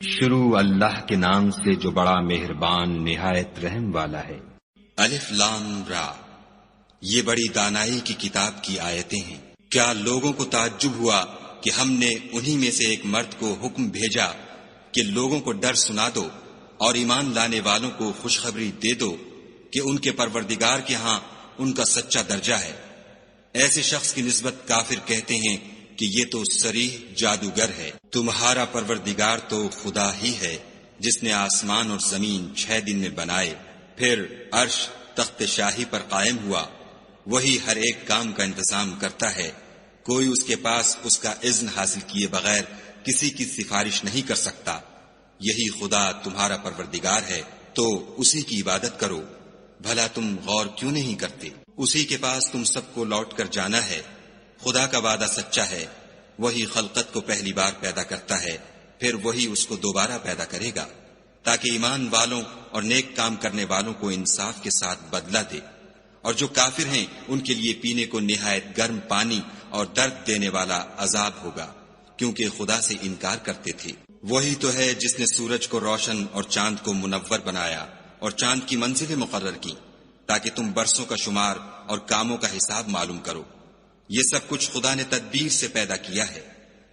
شروع اللہ کے نام سے جو بڑا مہربان نہایت رحم والا ہے۔ الف لام را، یہ بڑی دانائی کی کتاب کی آیتیں ہیں۔ کیا لوگوں کو تعجب ہوا کہ ہم نے انہی میں سے ایک مرد کو حکم بھیجا کہ لوگوں کو ڈر سنا دو اور ایمان لانے والوں کو خوشخبری دے دو کہ ان کے پروردگار کے ہاں ان کا سچا درجہ ہے۔ ایسے شخص کی نسبت کافر کہتے ہیں کہ یہ تو صریح جادوگر ہے۔ تمہارا پروردگار تو خدا ہی ہے جس نے آسمان اور زمین 6 دن میں بنائے، پھر عرش تخت شاہی پر قائم ہوا۔ وہی ہر ایک کام کا انتظام کرتا ہے، کوئی اس کے پاس اس کا اذن حاصل کیے بغیر کسی کی سفارش نہیں کر سکتا۔ یہی خدا تمہارا پروردگار ہے، تو اسی کی عبادت کرو۔ بھلا تم غور کیوں نہیں کرتے؟ اسی کے پاس تم سب کو لوٹ کر جانا ہے۔ خدا کا وعدہ سچا ہے، وہی خلقت کو پہلی بار پیدا کرتا ہے، پھر وہی اس کو دوبارہ پیدا کرے گا، تاکہ ایمان والوں اور نیک کام کرنے والوں کو انصاف کے ساتھ بدلہ دے، اور جو کافر ہیں ان کے لیے پینے کو نہایت گرم پانی اور درد دینے والا عذاب ہوگا، کیونکہ خدا سے انکار کرتے تھے۔ وہی تو ہے جس نے سورج کو روشن اور چاند کو منور بنایا اور چاند کی منزلیں مقرر کی تاکہ تم برسوں کا شمار اور کاموں کا حساب معلوم کرو۔ یہ سب کچھ خدا نے تدبیر سے پیدا کیا ہے۔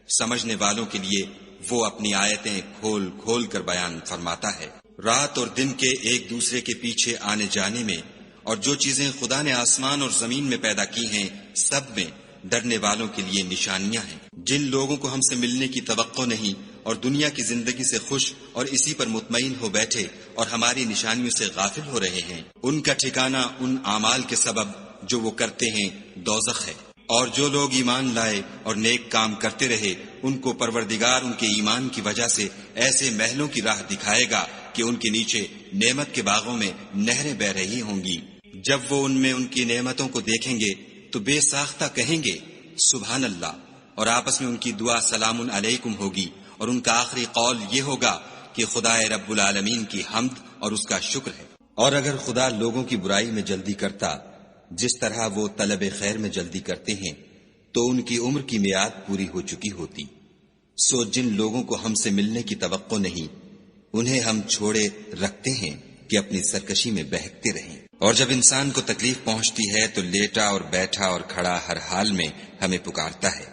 سمجھنے والوں کے لیے وہ اپنی آیتیں کھول کھول کر بیان فرماتا ہے۔ رات اور دن کے ایک دوسرے کے پیچھے آنے جانے میں اور جو چیزیں خدا نے آسمان اور زمین میں پیدا کی ہیں، سب میں ڈرنے والوں کے لیے نشانیاں ہیں۔ جن لوگوں کو ہم سے ملنے کی توقع نہیں اور دنیا کی زندگی سے خوش اور اسی پر مطمئن ہو بیٹھے اور ہماری نشانیوں سے غافل ہو رہے ہیں، ان کا ٹھکانہ ان اعمال کے سبب جو وہ کرتے ہیں دوزخ ہے۔ اور جو لوگ ایمان لائے اور نیک کام کرتے رہے، ان کو پروردگار ان کے ایمان کی وجہ سے ایسے محلوں کی راہ دکھائے گا کہ ان کے نیچے نعمت کے باغوں میں نہریں بہ رہی ہوں گی۔ جب وہ ان میں ان کی نعمتوں کو دیکھیں گے تو بے ساختہ کہیں گے سبحان اللہ، اور آپس میں ان کی دعا سلام علیکم ہوگی، اور ان کا آخری قول یہ ہوگا کہ خدا رب العالمین کی حمد اور اس کا شکر ہے۔ اور اگر خدا لوگوں کی برائی میں جلدی کرتا جس طرح وہ طلب خیر میں جلدی کرتے ہیں تو ان کی عمر کی میعاد پوری ہو چکی ہوتی۔ سو جن لوگوں کو ہم سے ملنے کی توقع نہیں، انہیں ہم چھوڑے رکھتے ہیں کہ اپنی سرکشی میں بہکتے رہیں۔ اور جب انسان کو تکلیف پہنچتی ہے تو لیٹا اور بیٹھا اور کھڑا ہر حال میں ہمیں پکارتا ہے،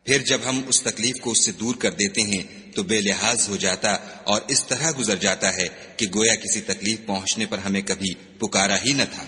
پھر جب ہم اس تکلیف کو اس سے دور کر دیتے ہیں تو بے لحاظ ہو جاتا اور اس طرح گزر جاتا ہے کہ گویا کسی تکلیف پہنچنے پر ہمیں کبھی پکارا ہی نہ تھا۔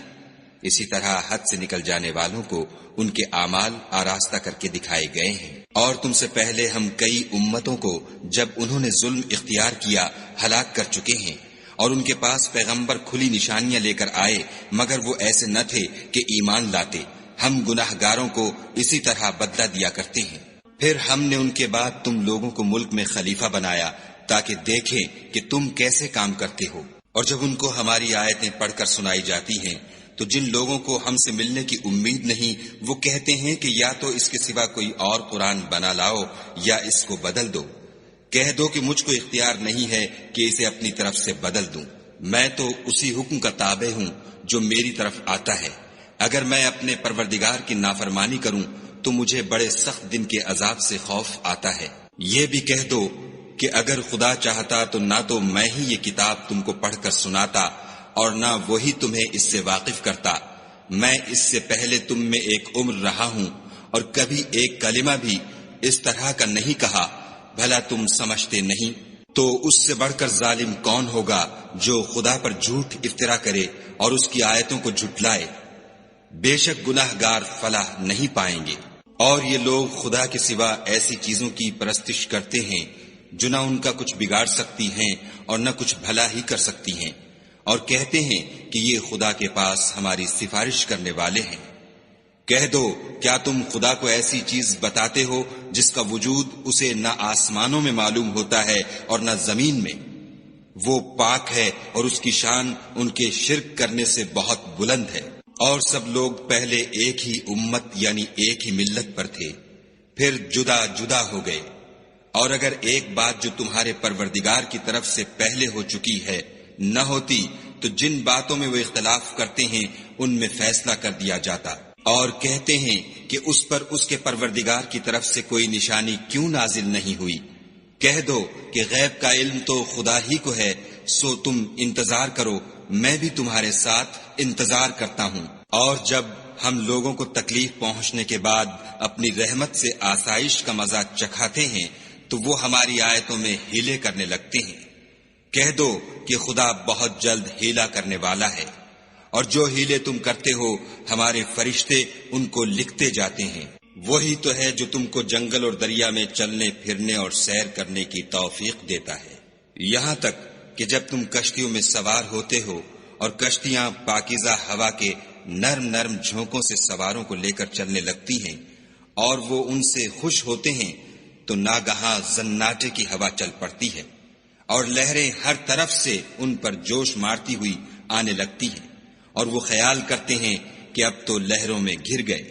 اسی طرح حد سے نکل جانے والوں کو ان کے اعمال آراستہ کر کے دکھائے گئے ہیں۔ اور تم سے پہلے ہم کئی امتوں کو جب انہوں نے ظلم اختیار کیا ہلاک کر چکے ہیں، اور ان کے پاس پیغمبر کھلی نشانیاں لے کر آئے مگر وہ ایسے نہ تھے کہ ایمان لاتے۔ ہم گناہ گاروں کو اسی طرح بدلہ دیا کرتے ہیں۔ پھر ہم نے ان کے بعد تم لوگوں کو ملک میں خلیفہ بنایا تاکہ دیکھیں کہ تم کیسے کام کرتے ہو۔ اور جب ان کو ہماری آیتیں پڑھ کر سنائی جاتی ہیں تو جن لوگوں کو ہم سے ملنے کی امید نہیں، وہ کہتے ہیں کہ یا تو اس کے سوا کوئی اور قرآن بنا لاؤ یا اس کو بدل دو۔ کہہ دو کہ مجھ کو اختیار نہیں ہے کہ اسے اپنی طرف سے بدل دوں، میں تو اسی حکم کا تابع ہوں جو میری طرف آتا ہے۔ اگر میں اپنے پروردگار کی نافرمانی کروں تو مجھے بڑے سخت دن کے عذاب سے خوف آتا ہے۔ یہ بھی کہہ دو کہ اگر خدا چاہتا تو نہ تو میں ہی یہ کتاب تم کو پڑھ کر سناتا اور نہ وہی تمہیں اس سے واقف کرتا۔ میں اس سے پہلے تم میں ایک عمر رہا ہوں اور کبھی ایک کلمہ بھی اس طرح کا نہیں کہا، بھلا تم سمجھتے نہیں؟ تو اس سے بڑھ کر ظالم کون ہوگا جو خدا پر جھوٹ افطرا کرے اور اس کی آیتوں کو جھٹلائے؟ بے شک گناہ گار فلاح نہیں پائیں گے۔ اور یہ لوگ خدا کے سوا ایسی چیزوں کی پرستش کرتے ہیں جو نہ ان کا کچھ بگاڑ سکتی ہیں اور نہ کچھ بھلا ہی کر سکتی ہیں، اور کہتے ہیں کہ یہ خدا کے پاس ہماری سفارش کرنے والے ہیں۔ کہہ دو کیا تم خدا کو ایسی چیز بتاتے ہو جس کا وجود اسے نہ آسمانوں میں معلوم ہوتا ہے اور نہ زمین میں؟ وہ پاک ہے اور اس کی شان ان کے شرک کرنے سے بہت بلند ہے۔ اور سب لوگ پہلے ایک ہی امت یعنی ایک ہی ملت پر تھے، پھر جدا جدا ہو گئے۔ اور اگر ایک بات جو تمہارے پروردگار کی طرف سے پہلے ہو چکی ہے نہ ہوتی تو جن باتوں میں وہ اختلاف کرتے ہیں ان میں فیصلہ کر دیا جاتا۔ اور کہتے ہیں کہ اس پر اس کے پروردگار کی طرف سے کوئی نشانی کیوں نازل نہیں ہوئی؟ کہہ دو کہ غیب کا علم تو خدا ہی کو ہے، سو تم انتظار کرو، میں بھی تمہارے ساتھ انتظار کرتا ہوں۔ اور جب ہم لوگوں کو تکلیف پہنچنے کے بعد اپنی رحمت سے آسائش کا مزہ چکھاتے ہیں تو وہ ہماری آیتوں میں ہیلے کرنے لگتے ہیں۔ کہہ دو کہ خدا بہت جلد ہیلا کرنے والا ہے، اور جو ہیلے تم کرتے ہو ہمارے فرشتے ان کو لکھتے جاتے ہیں۔ وہی تو ہے جو تم کو جنگل اور دریا میں چلنے پھرنے اور سیر کرنے کی توفیق دیتا ہے، یہاں تک کہ جب تم کشتیوں میں سوار ہوتے ہو اور کشتیاں پاکیزہ ہوا کے نرم نرم جھونکوں سے سواروں کو لے کر چلنے لگتی ہیں اور وہ ان سے خوش ہوتے ہیں تو ناگہاں زناٹے کی ہوا چل پڑتی ہے اور لہریں ہر طرف سے ان پر جوش مارتی ہوئی آنے لگتی ہیں، اور وہ خیال کرتے ہیں کہ اب تو لہروں میں گر گئے،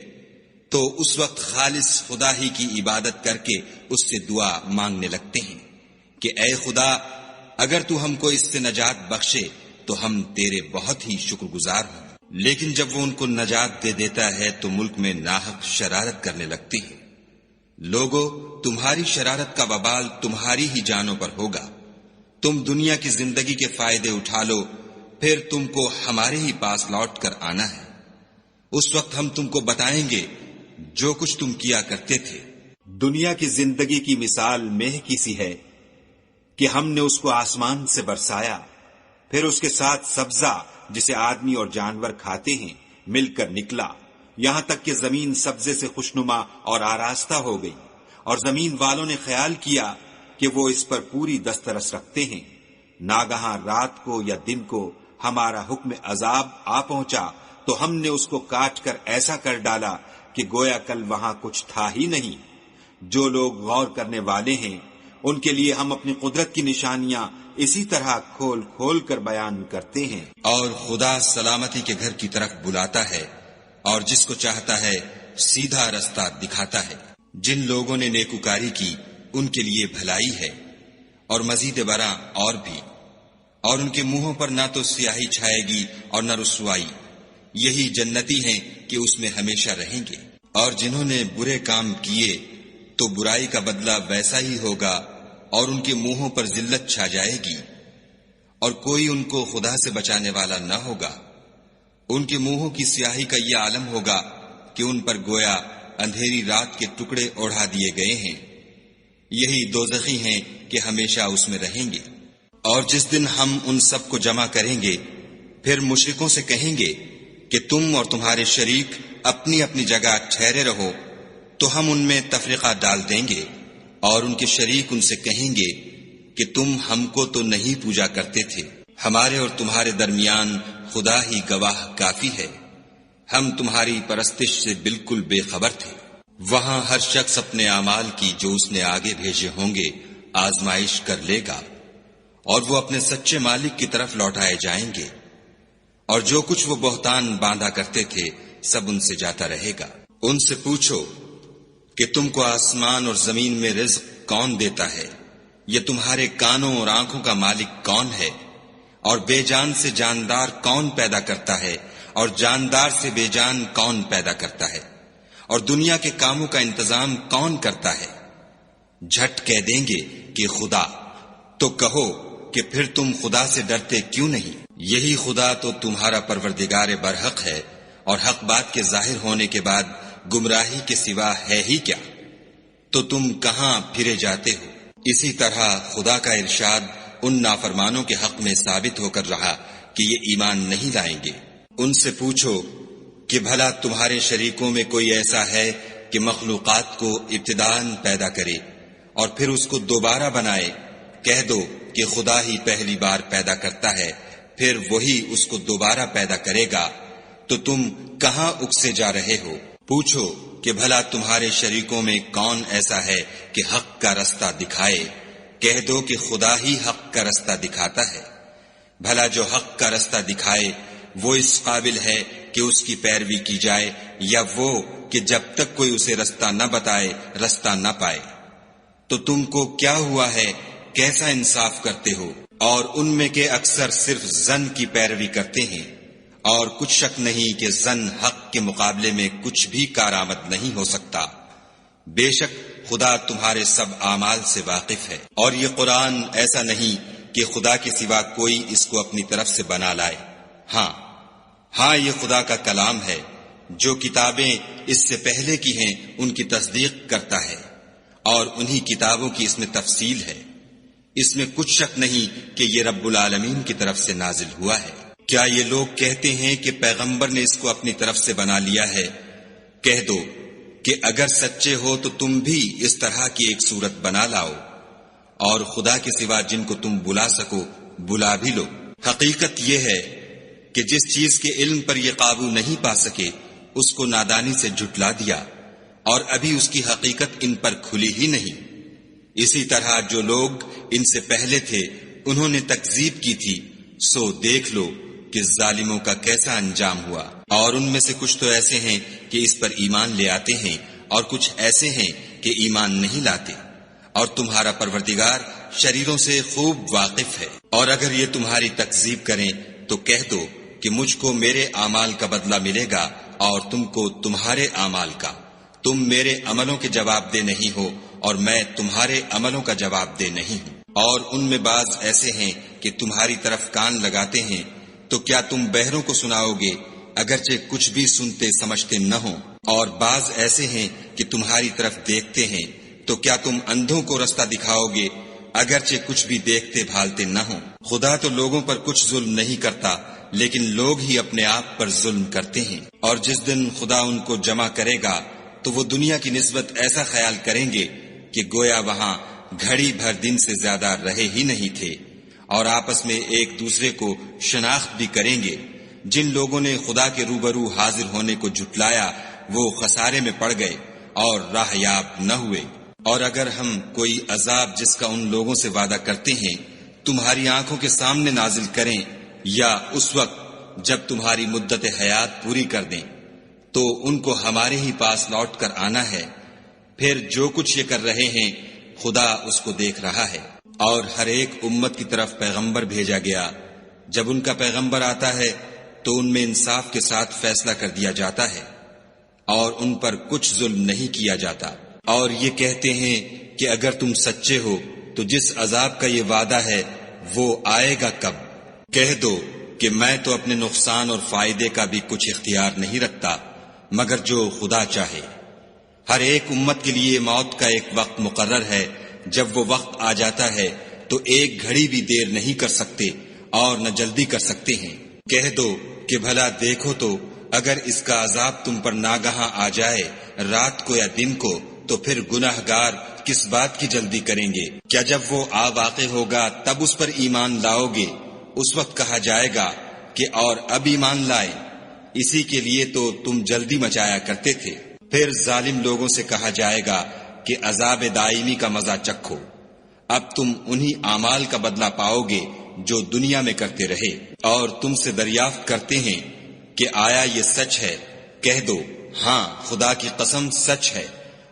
تو اس وقت خالص خدا ہی کی عبادت کر کے اس سے دعا مانگنے لگتے ہیں کہ اے خدا، اگر تو ہم کو اس سے نجات بخشے تو ہم تیرے بہت ہی شکر گزار ہوں۔ لیکن جب وہ ان کو نجات دے دیتا ہے تو ملک میں ناحق شرارت کرنے لگتی ہے۔ لوگو، تمہاری شرارت کا وبال تمہاری ہی جانوں پر ہوگا۔ تم دنیا کی زندگی کے فائدے اٹھا لو، پھر تم کو ہمارے ہی پاس لوٹ کر آنا ہے۔ اس وقت ہم تم کو بتائیں گے جو کچھ تم کیا کرتے تھے۔ دنیا کی زندگی کی مثال مہ کی سی ہے کہ ہم نے اس کو آسمان سے برسایا، پھر اس کے ساتھ سبزہ جسے آدمی اور جانور کھاتے ہیں مل کر نکلا، یہاں تک کہ زمین سبزے سے خوشنما اور آراستہ ہو گئی، اور زمین والوں نے خیال کیا کہ وہ اس پر پوری دسترس رکھتے ہیں۔ ناگہاں رات کو یا دن کو ہمارا حکم عذاب آ پہنچا تو ہم نے اس کو کاٹ کر ایسا کر ڈالا کہ گویا کل وہاں کچھ تھا ہی نہیں۔ جو لوگ غور کرنے والے ہیں ان کے لیے ہم اپنی قدرت کی نشانیاں اسی طرح کھول کھول کر بیان کرتے ہیں۔ اور خدا سلامتی کے گھر کی طرف بلاتا ہے اور جس کو چاہتا ہے سیدھا رستہ دکھاتا ہے۔ جن لوگوں نے نیکوکاری کی ان کے لیے بھلائی ہے، اور مزید برآں اور بھی، اور ان کے منہوں پر نہ تو سیاہی چھائے گی اور نہ رسوائی، یہی جنتی ہیں کہ اس میں ہمیشہ رہیں گے۔ اور جنہوں نے برے کام کیے تو برائی کا بدلہ ویسا ہی ہوگا، اور ان کے منہوں پر ذلت چھا جائے گی، اور کوئی ان کو خدا سے بچانے والا نہ ہوگا۔ ان کے منہوں کی سیاہی کا یہ عالم ہوگا کہ ان پر گویا اندھیری رات کے ٹکڑے اوڑھا دیے گئے ہیں، یہی دوزخی ہیں کہ ہمیشہ اس میں رہیں گے۔ اور جس دن ہم ان سب کو جمع کریں گے پھر مشرکوں سے کہیں گے کہ تم اور تمہارے شریک اپنی اپنی جگہ ٹھہرے رہو، تو ہم ان میں تفریقہ ڈال دیں گے، اور ان کے شریک ان سے کہیں گے کہ تم ہم کو تو نہیں پوجا کرتے تھے، ہمارے اور تمہارے درمیان خدا ہی گواہ کافی ہے، ہم تمہاری پرستش سے بالکل بے خبر تھے۔ وہاں ہر شخص اپنے اعمال کی جو اس نے آگے بھیجے ہوں گے آزمائش کر لے گا، اور وہ اپنے سچے مالک کی طرف لوٹائے جائیں گے، اور جو کچھ وہ بہتان باندھا کرتے تھے سب ان سے جاتا رہے گا۔ ان سے پوچھو کہ تم کو آسمان اور زمین میں رزق کون دیتا ہے؟ یہ تمہارے کانوں اور آنکھوں کا مالک کون ہے؟ اور بے جان سے جاندار کون پیدا کرتا ہے؟ اور جاندار سے بے جان کون پیدا کرتا ہے؟ اور دنیا کے کاموں کا انتظام کون کرتا ہے؟ جھٹ کہہ دیں گے کہ خدا۔ تو کہو کہ پھر تم خدا سے ڈرتے کیوں نہیں؟ یہی خدا تو تمہارا پروردگار برحق ہے، اور حق بات کے ظاہر ہونے کے بعد گمراہی کے سوا ہے ہی کیا؟ تو تم کہاں پھرے جاتے ہو؟ اسی طرح خدا کا ارشاد ان نافرمانوں کے حق میں ثابت ہو کر رہا کہ یہ ایمان نہیں لائیں گے۔ ان سے پوچھو کہ بھلا تمہارے شریکوں میں کوئی ایسا ہے کہ مخلوقات کو ابتداءً پیدا کرے اور پھر اس کو دوبارہ بنائے؟ کہہ دو کہ خدا ہی پہلی بار پیدا کرتا ہے، پھر وہی اس کو دوبارہ پیدا کرے گا، تو تم کہاں اکسے جا رہے ہو؟ پوچھو کہ بھلا تمہارے شریکوں میں کون ایسا ہے کہ حق کا رستہ دکھائے؟ کہہ دو کہ خدا ہی حق کا رستہ دکھاتا ہے۔ بھلا جو حق کا رستہ دکھائے وہ اس قابل ہے کہ اس کی پیروی کی جائے، یا وہ کہ جب تک کوئی اسے رستہ نہ بتائے رستہ نہ پائے؟ تو تم کو کیا ہوا ہے؟ کیسا انصاف کرتے ہو؟ اور ان میں کے اکثر صرف ظن کی پیروی کرتے ہیں، اور کچھ شک نہیں کہ ظن حق کے مقابلے میں کچھ بھی کارآمد نہیں ہو سکتا۔ بے شک خدا تمہارے سب اعمال سے واقف ہے، اور یہ قرآن ایسا نہیں کہ خدا کے سوا کوئی اس کو اپنی طرف سے بنا لائے۔ ہاں یہ خدا کا کلام ہے، جو کتابیں اس سے پہلے کی ہیں ان کی تصدیق کرتا ہے، اور انہی کتابوں کی اس میں تفصیل ہے۔ اس میں کچھ شک نہیں کہ یہ رب العالمین کی طرف سے نازل ہوا ہے۔ کیا یہ لوگ کہتے ہیں کہ پیغمبر نے اس کو اپنی طرف سے بنا لیا ہے؟ کہہ دو کہ اگر سچے ہو تو تم بھی اس طرح کی ایک صورت بنا لاؤ، اور خدا کے سوا جن کو تم بلا سکو بلا بھی لو۔ حقیقت یہ ہے کہ جس چیز کے علم پر یہ قابو نہیں پا سکے اس کو نادانی سے جھٹلا دیا، اور ابھی اس کی حقیقت ان پر کھلی ہی نہیں۔ اسی طرح جو لوگ ان سے پہلے تھے انہوں نے تکذیب کی تھی، سو دیکھ لو کہ ظالموں کا کیسا انجام ہوا۔ اور ان میں سے کچھ تو ایسے ہیں کہ اس پر ایمان لے آتے ہیں، اور کچھ ایسے ہیں کہ ایمان نہیں لاتے، اور تمہارا پروردگار شریروں سے خوب واقف ہے۔ اور اگر یہ تمہاری تکذیب کریں تو کہہ دو کہ مجھ کو میرے اعمال کا بدلہ ملے گا اور تم کو تمہارے اعمال کا۔ تم میرے عملوں کے جواب دہ نہیں ہو اور میں تمہارے عملوں کا جواب دہ نہیں ہوں۔ اور ان میں بعض ایسے ہیں کہ تمہاری طرف کان لگاتے ہیں، تو کیا تم بہروں کو سناؤ گے اگرچہ کچھ بھی سنتے سمجھتے نہ ہوں؟ اور بعض ایسے ہیں کہ تمہاری طرف دیکھتے ہیں، تو کیا تم اندھوں کو رستہ دکھاؤ گے اگرچہ کچھ بھی دیکھتے بھالتے نہ ہوں؟ خدا تو لوگوں پر کچھ ظلم نہیں کرتا، لیکن لوگ ہی اپنے آپ پر ظلم کرتے ہیں۔ اور جس دن خدا ان کو جمع کرے گا تو وہ دنیا کی نسبت ایسا خیال کریں گے کہ گویا وہاں گھڑی بھر دن سے زیادہ رہے ہی نہیں تھے، اور آپس میں ایک دوسرے کو شناخت بھی کریں گے۔ جن لوگوں نے خدا کے روبرو حاضر ہونے کو جھٹلایا وہ خسارے میں پڑ گئے اور راہ یاب نہ ہوئے۔ اور اگر ہم کوئی عذاب جس کا ان لوگوں سے وعدہ کرتے ہیں تمہاری آنکھوں کے سامنے نازل کریں، یا اس وقت جب تمہاری مدت حیات پوری کر دیں، تو ان کو ہمارے ہی پاس لوٹ کر آنا ہے۔ پھر جو کچھ یہ کر رہے ہیں خدا اس کو دیکھ رہا ہے۔ اور ہر ایک امت کی طرف پیغمبر بھیجا گیا، جب ان کا پیغمبر آتا ہے تو ان میں انصاف کے ساتھ فیصلہ کر دیا جاتا ہے، اور ان پر کچھ ظلم نہیں کیا جاتا۔ اور یہ کہتے ہیں کہ اگر تم سچے ہو تو جس عذاب کا یہ وعدہ ہے وہ آئے گا کب؟ کہہ دو کہ میں تو اپنے نقصان اور فائدے کا بھی کچھ اختیار نہیں رکھتا مگر جو خدا چاہے۔ ہر ایک امت کے لیے موت کا ایک وقت مقرر ہے، جب وہ وقت آ جاتا ہے تو ایک گھڑی بھی دیر نہیں کر سکتے اور نہ جلدی کر سکتے ہیں۔ کہہ دو کہ بھلا دیکھو تو اگر اس کا عذاب تم پر ناگہاں آ جائے رات کو یا دن کو، تو پھر گناہ گار کس بات کی جلدی کریں گے؟ کیا جب وہ آ واقع ہوگا تب اس پر ایمان لاؤ گے؟ اس وقت کہا جائے گا کہ اور اب ایمان لائے، اسی کے لیے تو تم جلدی مچایا کرتے تھے۔ پھر ظالم لوگوں سے کہا جائے گا کہ عذاب دائمی کا مزہ چکھو، اب تم انہی اعمال کا بدلہ پاؤ گے جو دنیا میں کرتے رہے۔ اور تم سے دریافت کرتے ہیں کہ آیا یہ سچ ہے؟ کہہ دو ہاں خدا کی قسم سچ ہے،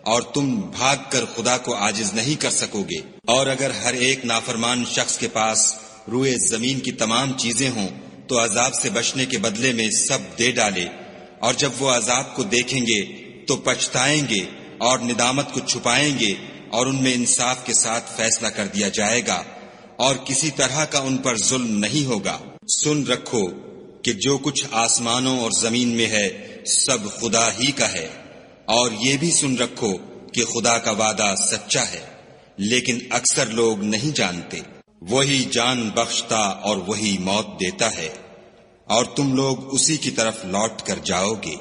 اور تم بھاگ کر خدا کو عاجز نہیں کر سکو گے۔ اور اگر ہر ایک نافرمان شخص کے پاس روئے زمین کی تمام چیزیں ہوں تو عذاب سے بچنے کے بدلے میں سب دے ڈالے، اور جب وہ عذاب کو دیکھیں گے تو پچھتائیں گے اور ندامت کو چھپائیں گے، اور ان میں انصاف کے ساتھ فیصلہ کر دیا جائے گا، اور کسی طرح کا ان پر ظلم نہیں ہوگا۔ سن رکھو کہ جو کچھ آسمانوں اور زمین میں ہے سب خدا ہی کا ہے، اور یہ بھی سن رکھو کہ خدا کا وعدہ سچا ہے، لیکن اکثر لوگ نہیں جانتے۔ وہی جان بخشتا اور وہی موت دیتا ہے، اور تم لوگ اسی کی طرف لوٹ کر جاؤ گے۔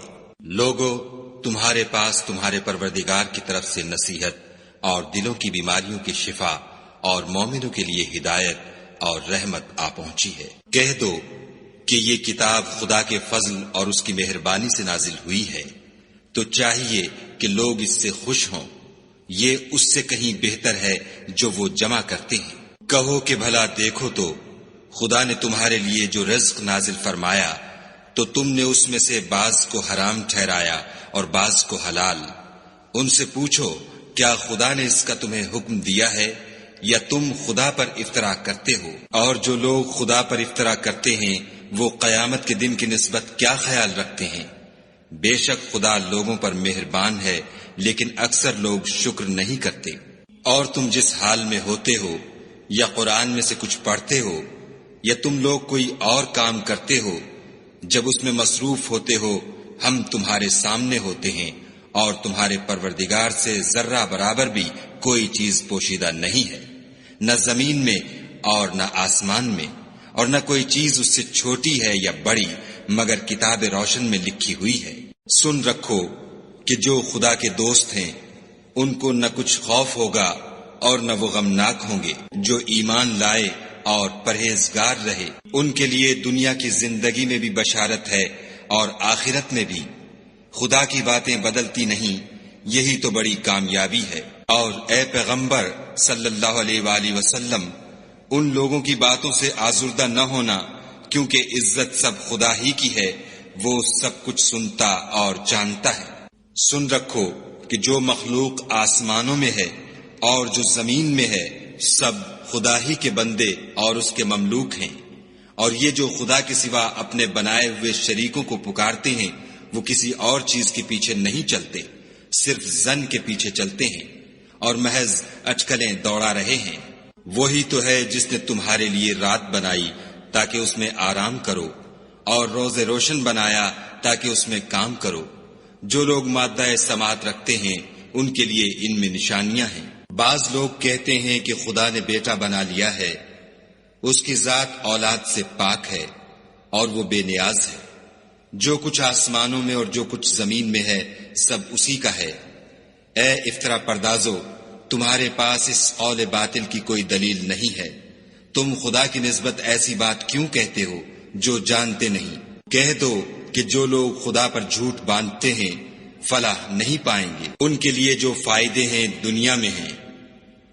لوگو تمہارے پاس تمہارے پروردگار کی طرف سے نصیحت اور دلوں کی بیماریوں کی شفا اور مومنوں کے لیے ہدایت اور رحمت آ پہنچی ہے۔ کہہ دو کہ یہ کتاب خدا کے فضل اور اس کی مہربانی سے نازل ہوئی ہے، تو چاہیے کہ لوگ اس سے خوش ہوں، یہ اس سے کہیں بہتر ہے جو وہ جمع کرتے ہیں۔ کہو کہ بھلا دیکھو تو خدا نے تمہارے لیے جو رزق نازل فرمایا تو تم نے اس میں سے بعض کو حرام ٹھہرایا اور بعض کو حلال۔ ان سے پوچھو کیا خدا نے اس کا تمہیں حکم دیا ہے یا تم خدا پر افطرا کرتے ہو؟ اور جو لوگ خدا پر افطرا کرتے ہیں وہ قیامت کے دن کی نسبت کیا خیال رکھتے ہیں؟ بے شک خدا لوگوں پر مہربان ہے، لیکن اکثر لوگ شکر نہیں کرتے۔ اور تم جس حال میں ہوتے ہو، یا قرآن میں سے کچھ پڑھتے ہو، یا تم لوگ کوئی اور کام کرتے ہو، جب اس میں مصروف ہوتے ہو ہم تمہارے سامنے ہوتے ہیں، اور تمہارے پروردگار سے ذرہ برابر بھی کوئی چیز پوشیدہ نہیں ہے، نہ زمین میں اور نہ آسمان میں، اور نہ کوئی چیز اس سے چھوٹی ہے یا بڑی مگر کتاب روشن میں لکھی ہوئی ہے۔ سن رکھو کہ جو خدا کے دوست ہیں ان کو نہ کچھ خوف ہوگا اور نہ وہ غمناک ہوں گے۔ جو ایمان لائے اور پرہیزگار رہے ان کے لیے دنیا کی زندگی میں بھی بشارت ہے اور آخرت میں بھی۔ خدا کی باتیں بدلتی نہیں، یہی تو بڑی کامیابی ہے۔ اور اے پیغمبر صلی اللہ علیہ وآلہ وسلم، ان لوگوں کی باتوں سے آزردہ نہ ہونا، کیونکہ عزت سب خدا ہی کی ہے، وہ سب کچھ سنتا اور جانتا ہے۔ سن رکھو کہ جو مخلوق آسمانوں میں ہے اور جو زمین میں ہے سب خدا ہی کے بندے اور اس کے مملوک ہیں، اور یہ جو خدا کے سوا اپنے بنائے ہوئے شریکوں کو پکارتے ہیں وہ کسی اور چیز کے پیچھے نہیں چلتے، صرف ظن کے پیچھے چلتے ہیں اور محض اٹکلیں دوڑا رہے ہیں۔ وہی تو ہے جس نے تمہارے لیے رات بنائی تاکہ اس میں آرام کرو، اور روز روشن بنایا تاکہ اس میں کام کرو۔ جو لوگ مادہ سماعت رکھتے ہیں ان کے لیے ان میں نشانیاں ہیں۔ بعض لوگ کہتے ہیں کہ خدا نے بیٹا بنا لیا ہے، اس کی ذات اولاد سے پاک ہے اور وہ بے نیاز ہے۔ جو کچھ آسمانوں میں اور جو کچھ زمین میں ہے سب اسی کا ہے۔ اے افترا پردازو، تمہارے پاس اس قول باطل کی کوئی دلیل نہیں ہے، تم خدا کی نسبت ایسی بات کیوں کہتے ہو جو جانتے نہیں؟ کہہ دو کہ جو لوگ خدا پر جھوٹ باندھتے ہیں فلاح نہیں پائیں گے۔ ان کے لیے جو فائدے ہیں دنیا میں ہیں،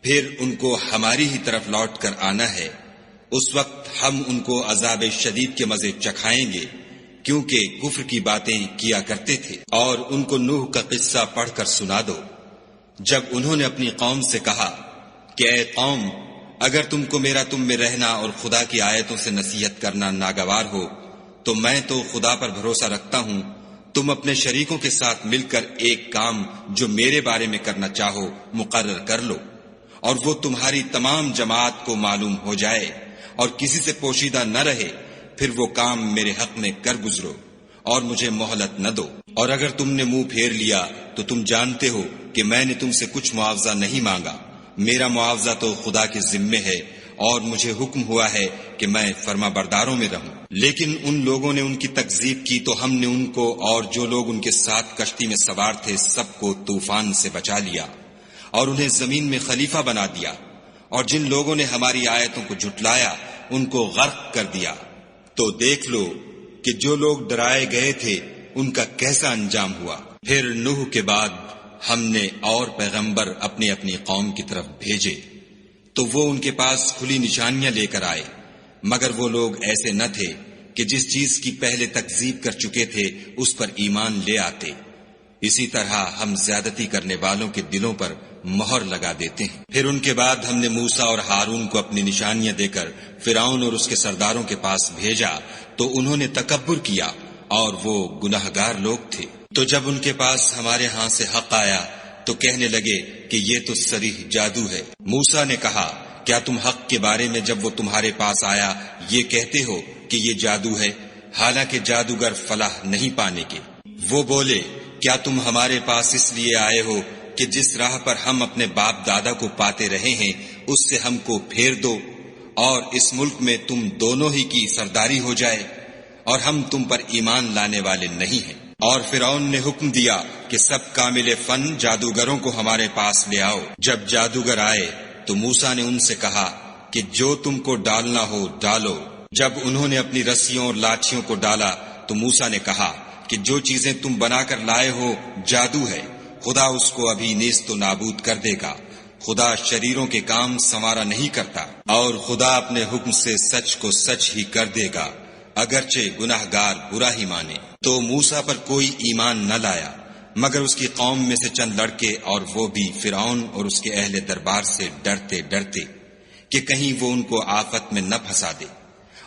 پھر ان کو ہماری ہی طرف لوٹ کر آنا ہے۔ اس وقت ہم ان کو عذاب شدید کے مزے چکھائیں گے، کیونکہ کفر کی باتیں کیا کرتے تھے۔ اور ان کو نوح کا قصہ پڑھ کر سنا دو، جب انہوں نے اپنی قوم سے کہا کہ اے قوم، اگر تم کو میرا تم میں رہنا اور خدا کی آیتوں سے نصیحت کرنا ناگوار ہو تو میں تو خدا پر بھروسہ رکھتا ہوں، تم اپنے شریکوں کے ساتھ مل کر ایک کام جو میرے بارے میں کرنا چاہو مقرر کر لو، اور وہ تمہاری تمام جماعت کو معلوم ہو جائے اور کسی سے پوشیدہ نہ رہے، پھر وہ کام میرے حق میں کر گزرو اور مجھے مہلت نہ دو۔ اور اگر تم نے منہ پھیر لیا تو تم جانتے ہو کہ میں نے تم سے کچھ معاوضہ نہیں مانگا، میرا معاوضہ تو خدا کے ذمے ہے، اور مجھے حکم ہوا ہے کہ میں فرما برداروں میں رہوں۔ لیکن ان لوگوں نے ان کی تکذیب کی تو ہم نے ان کو اور جو لوگ ان کے ساتھ کشتی میں سوار تھے سب کو طوفان سے بچا لیا اور انہیں زمین میں خلیفہ بنا دیا، اور جن لوگوں نے ہماری آیتوں کو جھٹلایا ان کو غرق کر دیا۔ تو دیکھ لو کہ جو لوگ ڈرائے گئے تھے ان کا کیسا انجام ہوا۔ پھر نوح کے بعد ہم نے اور پیغمبر اپنی اپنی قوم کی طرف بھیجے تو وہ ان کے پاس کھلی نشانیاں لے کر آئے، مگر وہ لوگ ایسے نہ تھے کہ جس چیز کی پہلے تکذیب کر چکے تھے اس پر ایمان لے آتے۔ اسی طرح ہم زیادتی کرنے والوں کے دلوں پر مہر لگا دیتے ہیں۔ پھر ان کے بعد ہم نے موسیٰ اور ہارون کو اپنی نشانیاں دے کر فرعون اور اس کے سرداروں کے پاس بھیجا تو انہوں نے تکبر کیا اور وہ گناہگار لوگ تھے۔ تو جب ان کے پاس ہمارے ہاں سے حق آیا تو کہنے لگے کہ یہ تو صریح جادو ہے۔ موسیٰ نے کہا کیا تم حق کے بارے میں جب وہ تمہارے پاس آیا یہ کہتے ہو کہ یہ جادو ہے، حالانکہ جادوگر فلاح نہیں پانے کے؟ وہ بولے کیا تم ہمارے پاس اس لیے آئے ہو کہ جس راہ پر ہم اپنے باپ دادا کو پاتے رہے ہیں اس سے ہم کو پھیر دو اور اس ملک میں تم دونوں ہی کی سرداری ہو جائے، اور ہم تم پر ایمان لانے والے نہیں ہیں۔ اور فرعون نے حکم دیا کہ سب کامل فن جادوگروں کو ہمارے پاس لے آؤ۔ جب جادوگر آئے تو موسیٰ نے ان سے کہا کہ جو تم کو ڈالنا ہو ڈالو۔ جب انہوں نے اپنی رسیوں اور لاٹھیوں کو ڈالا تو موسیٰ نے کہا کہ جو چیزیں تم بنا کر لائے ہو جادو ہے، خدا اس کو ابھی نیست و نابود کر دے گا۔ خدا شریروں کے کام سنوارا نہیں کرتا، اور خدا اپنے حکم سے سچ کو سچ ہی کر دے گا، اگرچہ گناہگار برا ہی مانے۔ تو موسیٰ پر کوئی ایمان نہ لایا مگر اس کی قوم میں سے چند لڑکے، اور وہ بھی فرعون اور اس کے اہل دربار سے ڈرتے ڈرتے کہ کہیں وہ ان کو آفت میں نہ پھنسا دے۔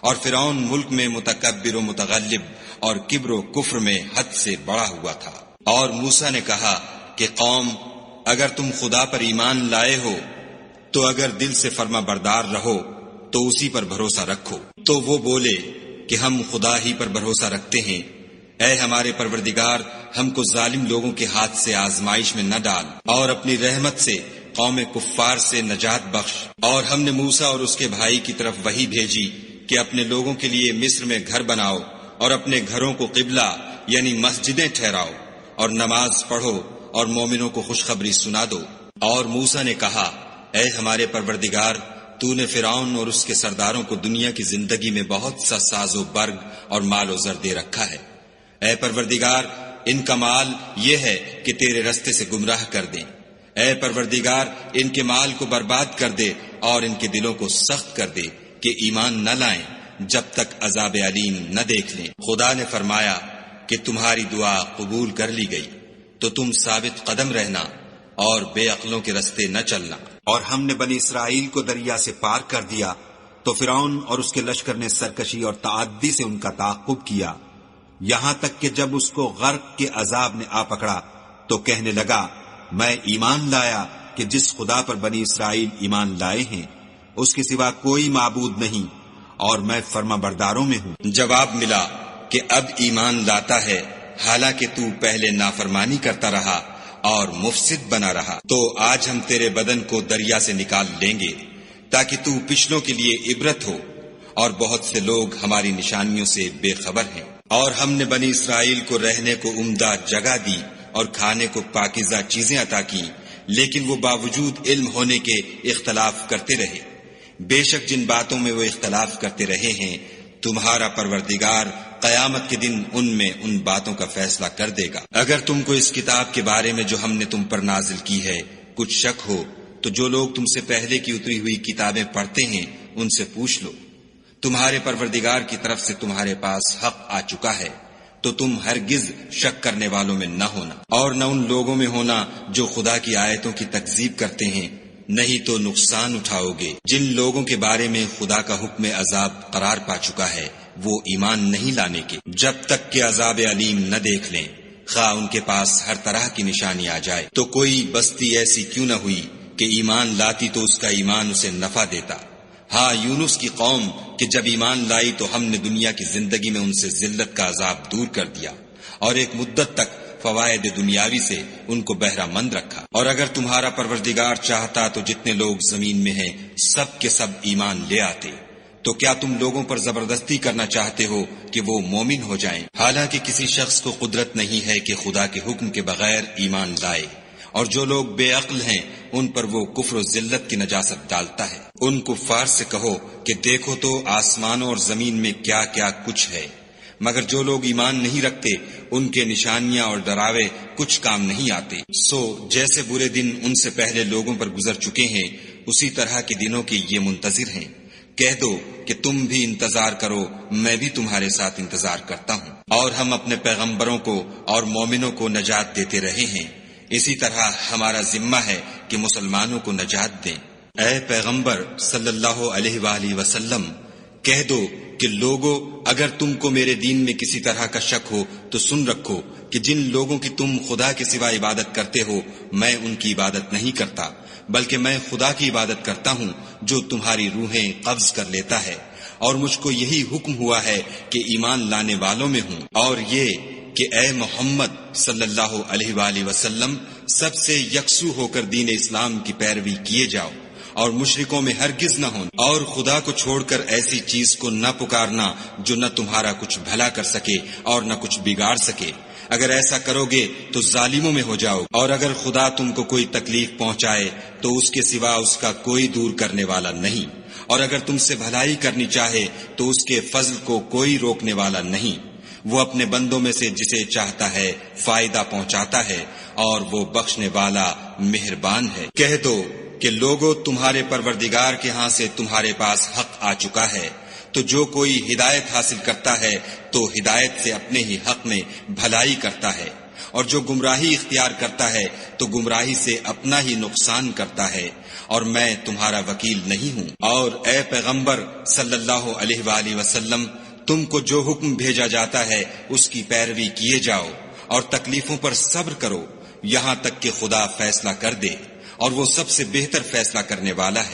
اور فرعون ملک میں متکبر و متغلب اور کبر و کفر میں حد سے بڑا ہوا تھا۔ اور موسیٰ نے کہا کہ قوم اگر تم خدا پر ایمان لائے ہو تو اگر دل سے فرما بردار رہو تو اسی پر بھروسہ رکھو۔ تو وہ بولے کہ ہم خدا ہی پر بھروسہ رکھتے ہیں۔ اے ہمارے پروردگار، ہم کو ظالم لوگوں کے ہاتھ سے آزمائش میں نہ ڈال، اور اپنی رحمت سے قوم کفار سے نجات بخش۔ اور ہم نے موسیٰ اور اس کے بھائی کی طرف وحی بھیجی کہ اپنے لوگوں کے لیے مصر میں گھر بناؤ اور اپنے گھروں کو قبلہ یعنی مسجدیں ٹھہراؤ، اور نماز پڑھو اور مومنوں کو خوشخبری سنا دو۔ اور موسیٰ نے کہا، اے ہمارے پروردگار، تو نے فرعون اور اس کے سرداروں کو دنیا کی زندگی میں بہت سا ساز و برگ اور مال و زر دے رکھا ہے۔ اے پروردگار، ان کا مال یہ ہے کہ تیرے رستے سے گمراہ کر دیں۔ اے پروردگار، ان کے مال کو برباد کر دے اور ان کے دلوں کو سخت کر دے کہ ایمان نہ لائیں جب تک عذاب علیم نہ دیکھ لیں۔ خدا نے فرمایا کہ تمہاری دعا قبول کر لی گئی، تو تم ثابت قدم رہنا اور بے عقلوں کے رستے نہ چلنا۔ اور ہم نے بنی اسرائیل کو دریا سے پار کر دیا تو فرعون اور اس کے لشکر نے سرکشی اور تعدی سے ان کا تعاقب کیا، یہاں تک کہ جب اس کو غرق کے عذاب نے آ پکڑا تو کہنے لگا، میں ایمان لایا کہ جس خدا پر بنی اسرائیل ایمان لائے ہیں اس کے سوا کوئی معبود نہیں، اور میں فرما برداروں میں ہوں۔ جواب ملا کہ اب ایمان لاتا ہے، حالانکہ تو پہلے نافرمانی کرتا رہا اور مفسد بنا رہا۔ تو آج ہم تیرے بدن کو دریا سے نکال لیں گے تاکہ تو پچھلوں کے لیے عبرت ہو، اور بہت سے لوگ ہماری نشانیوں سے بے خبر ہیں۔ اور ہم نے بنی اسرائیل کو رہنے کو عمدہ جگہ دی اور کھانے کو پاکیزہ چیزیں عطا کی، لیکن وہ باوجود علم ہونے کے اختلاف کرتے رہے۔ بے شک جن باتوں میں وہ اختلاف کرتے رہے ہیں، تمہارا پروردگار قیامت کے دن ان میں ان باتوں کا فیصلہ کر دے گا۔ اگر تم کو اس کتاب کے بارے میں جو ہم نے تم پر نازل کی ہے کچھ شک ہو تو جو لوگ تم سے پہلے کی اتری ہوئی کتابیں پڑھتے ہیں ان سے پوچھ لو۔ تمہارے پروردگار کی طرف سے تمہارے پاس حق آ چکا ہے، تو تم ہرگز شک کرنے والوں میں نہ ہونا، اور نہ ان لوگوں میں ہونا جو خدا کی آیتوں کی تکذیب کرتے ہیں، نہیں تو نقصان اٹھاؤ گے۔ جن لوگوں کے بارے میں خدا کا حکم عذاب قرار پا چکا ہے وہ ایمان نہیں لانے کے جب تک کہ عذاب علیم نہ دیکھ لیں، خواہ ان کے پاس ہر طرح کی نشانی آ جائے۔ تو کوئی بستی ایسی کیوں نہ ہوئی کہ ایمان لاتی تو اس کا ایمان اسے نفع دیتا۔ ہاں، یونس کی قوم کہ جب ایمان لائی تو ہم نے دنیا کی زندگی میں ان سے ذلت کا عذاب دور کر دیا، اور ایک مدت تک فوائد دنیاوی سے ان کو بہرہ مند رکھا۔ اور اگر تمہارا پروردگار چاہتا تو جتنے لوگ زمین میں ہیں سب کے سب ایمان لے آتے۔ تو کیا تم لوگوں پر زبردستی کرنا چاہتے ہو کہ وہ مومن ہو جائیں؟ حالانکہ کسی شخص کو قدرت نہیں ہے کہ خدا کے حکم کے بغیر ایمان لائے، اور جو لوگ بے عقل ہیں ان پر وہ کفر و ذلت کی نجاست ڈالتا ہے۔ ان کفار سے کہو کہ دیکھو تو آسمانوں اور زمین میں کیا کیا کچھ ہے، مگر جو لوگ ایمان نہیں رکھتے ان کے نشانیاں اور ڈراوے کچھ کام نہیں آتے۔ سو جیسے برے دن ان سے پہلے لوگوں پر گزر چکے ہیں، اسی طرح کے دنوں کے یہ منتظر ہیں۔ کہہ دو کہ تم بھی انتظار کرو، میں بھی تمہارے ساتھ انتظار کرتا ہوں۔ اور ہم اپنے پیغمبروں کو اور مومنوں کو نجات دیتے رہے ہیں، اسی طرح ہمارا ذمہ ہے کہ مسلمانوں کو نجات دیں۔ اے پیغمبر صلی اللہ علیہ وآلہ وسلم، کہہ دو کہ لوگو، اگر تم کو میرے دین میں کسی طرح کا شک ہو تو سن رکھو کہ جن لوگوں کی تم خدا کے سوا عبادت کرتے ہو میں ان کی عبادت نہیں کرتا، بلکہ میں خدا کی عبادت کرتا ہوں جو تمہاری روحیں قبض کر لیتا ہے، اور مجھ کو یہی حکم ہوا ہے کہ ایمان لانے والوں میں ہوں، اور یہ کہ اے محمد صلی اللہ علیہ وآلہ وسلم سب سے یکسو ہو کر دین اسلام کی پیروی کیے جاؤ، اور مشرکوں میں ہرگز نہ ہوں، اور خدا کو چھوڑ کر ایسی چیز کو نہ پکارنا جو نہ تمہارا کچھ بھلا کر سکے اور نہ کچھ بگاڑ سکے۔ اگر ایسا کرو گے تو ظالموں میں ہو جاؤ، اور اگر خدا تم کو کوئی تکلیف پہنچائے تو اس کے سوا اس کا کوئی دور کرنے والا نہیں، اور اگر تم سے بھلائی کرنی چاہے تو اس کے فضل کو کوئی روکنے والا نہیں۔ وہ اپنے بندوں میں سے جسے چاہتا ہے فائدہ پہنچاتا ہے، اور وہ بخشنے والا مہربان ہے۔ کہہ دو کہ لوگوں، تمہارے پروردگار کے ہاں سے تمہارے پاس حق آ چکا ہے، تو جو کوئی ہدایت حاصل کرتا ہے تو ہدایت سے اپنے ہی حق میں بھلائی کرتا ہے، اور جو گمراہی اختیار کرتا ہے تو گمراہی سے اپنا ہی نقصان کرتا ہے، اور میں تمہارا وکیل نہیں ہوں۔ اور اے پیغمبر صلی اللہ علیہ وآلہ وسلم، تم کو جو حکم بھیجا جاتا ہے اس کی پیروی کیے جاؤ، اور تکلیفوں پر صبر کرو، یہاں تک کہ خدا فیصلہ کر دے، اور وہ سب سے بہتر فیصلہ کرنے والا ہے۔